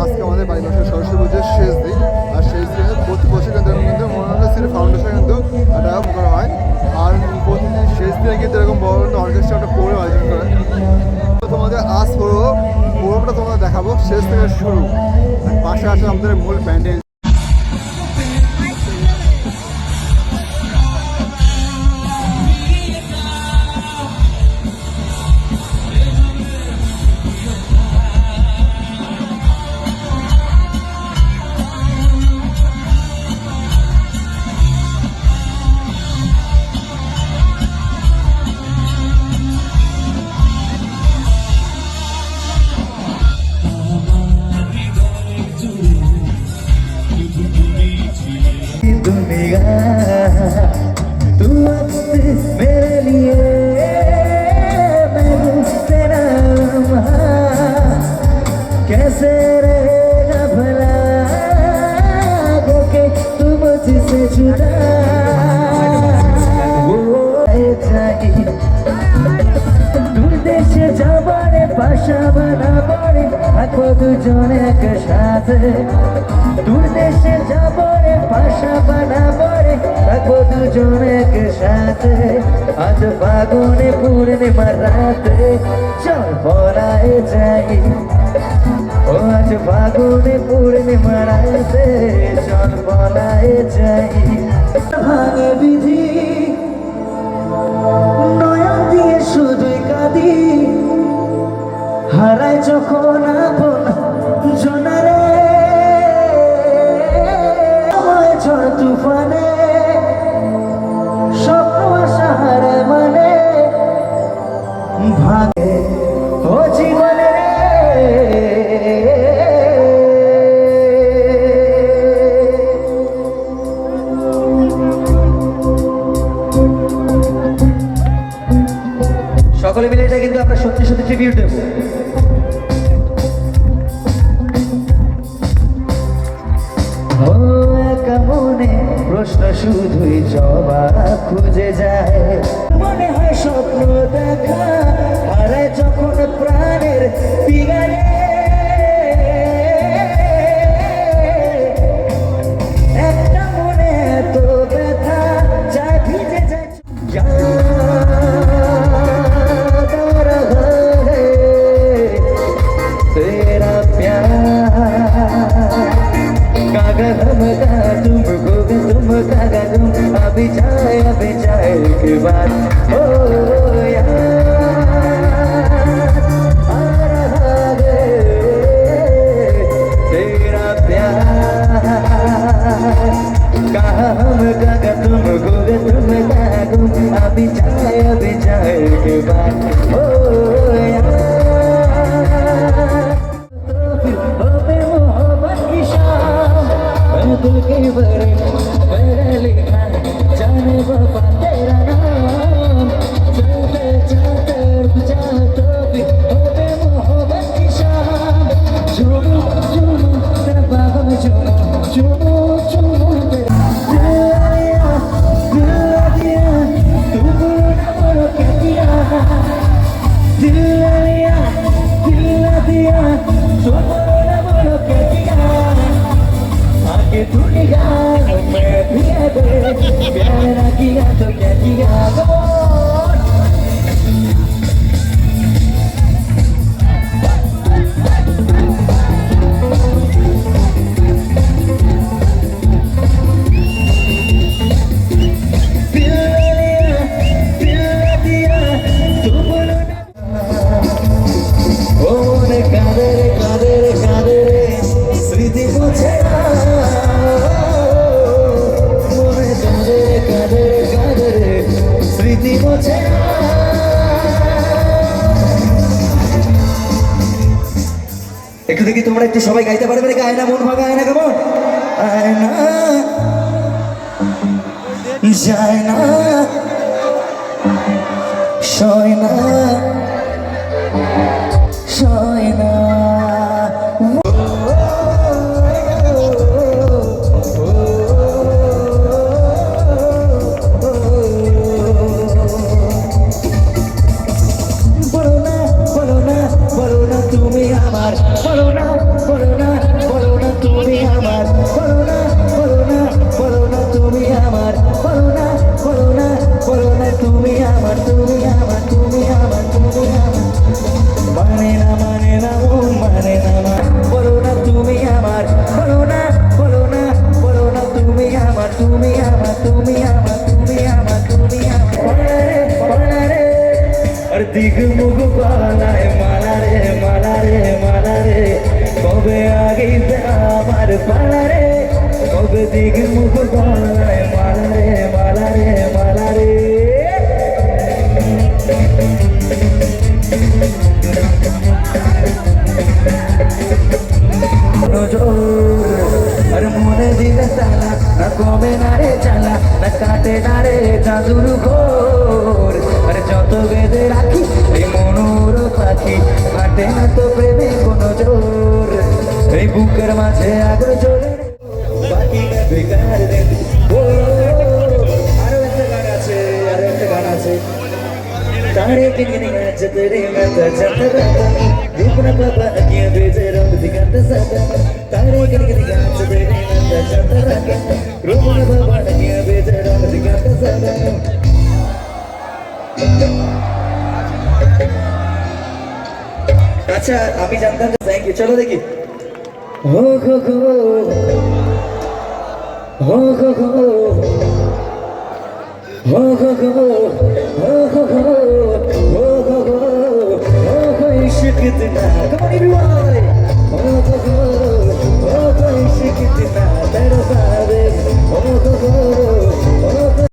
আজকে আমাদের বাড়িপাশের সরস্বতী পুজোর শেষ দিন। আর শেষ দিনে প্রতি বছর কিন্তু মনোনন্দন সিটি ফাউন্ডেশন কিন্তু একটা করা হয়। আর প্রতিদিন শেষ দিনে কিন্তু এরকম বড় অর্কেস্ট্রা একটা প্রোগ্রাম আয়োজন করে। তোমাদের আজ প্রোগ্রামটা তোমাদের দেখাবো শেষ থেকে শুরু। পাশে আসে আমাদের মূল ব্যান্ডে। कैसे रहेगा भला कि तुम मुझसे जुदा वो चाहिए दूर देशे যাবারে পাশা বানাবারে থাকো দুজন একসাথে দূর দেশে যাবারে পাশা বানাবারে থাকো দুজন একসাথে আজ ফাগুনে পূর্ণিমার রাতে চল পলায়ে যাই ও আজ ফাগুনে পূর্ণিমার রাতে চল পলায়ে যাই ভাঙে বিধি নয়ন দিয়ে শুধুই কাঁদি হারায় যখন আপন জনারে সময় ঝড় তুফানে স্বপ্ন আশা হারায় মানে ভাগে ও জীবনে সকলে মিলে এটা কিন্তু আমরা সত্যি সত্যি ট্রিবিউট দেব। ও একা মনে প্রশ্ন শুধুই জবাব খুঁজে যায় মনে হয় স্বপ্ন দেখা হারায় যখন প্রাণের পিগারে একটা মনে এত ব্যথা যায় ভিজে যায় अभी जाए के बाद ओ तेरा प्यार कहाँ हम कागा तुम गोगे तुम कागो अभी जाए के बाद ओ मोहब्बत की शाम दिल के बरे मेरे लिखा जाने बाबा तेरा नाम चलते चलते रुक जा तो भी होवे मोहब्बत की शाम झूमो झूमो तेरा बाबा में झूमो झूमो झूमो तेरा दिल दिया तू बोलो क्या किया दिल दिया तू बोलो क्या किया आगे दुनिया में भी प्यार ना किया तो क्या किया স্মৃতি মুছে স্মৃতি মুছে একটু দেখি তোমরা একটু সবাই গাইতে পারবে নাকি আয়না মন ভাঙা আয়না কেমন আয়না যায় না সয় না সয় না বলো না তুমি আমার বলো না তুমি আমার তুমি আমার তুমি আমার মানে না মন মানে না বলো না তুমি আমার বলো না বলো না বলো না তুমি আমার তুমি আমার তুমি আমার তুমি আমার তুমি আমার পালা রে আর দিগ মুখ পালায় মালা রে কবে আগে আমার পালা রে কবে দিগ মুখ পালায় মালা রে আর মনে দিলে তালা না কমে না রে চালা না কাটে না রে জাদুর ঘোর আর যত বেঁধে রাখি এই মনোর পাখি কাটে না তো প্রেমে কোনো জোর এই বুকের মাঝে আগুন জ্বলে বাকি না বেকার রে ও আরো একটা গান আছে तारे कितनी नाच तेरे मैं तो चलता रहता रूप न पापा अखियां भेजे रंग दिखाता सदा तारे कितनी नाच तेरे मैं तो चलता रहता रूप न पापा अखियां भेजे रंग दिखाता सदा अच्छा अभी जानता हूँ थैंक यू चलो देखिए हो इश्क कितना come on everyone इश्क कितना तेरा सारे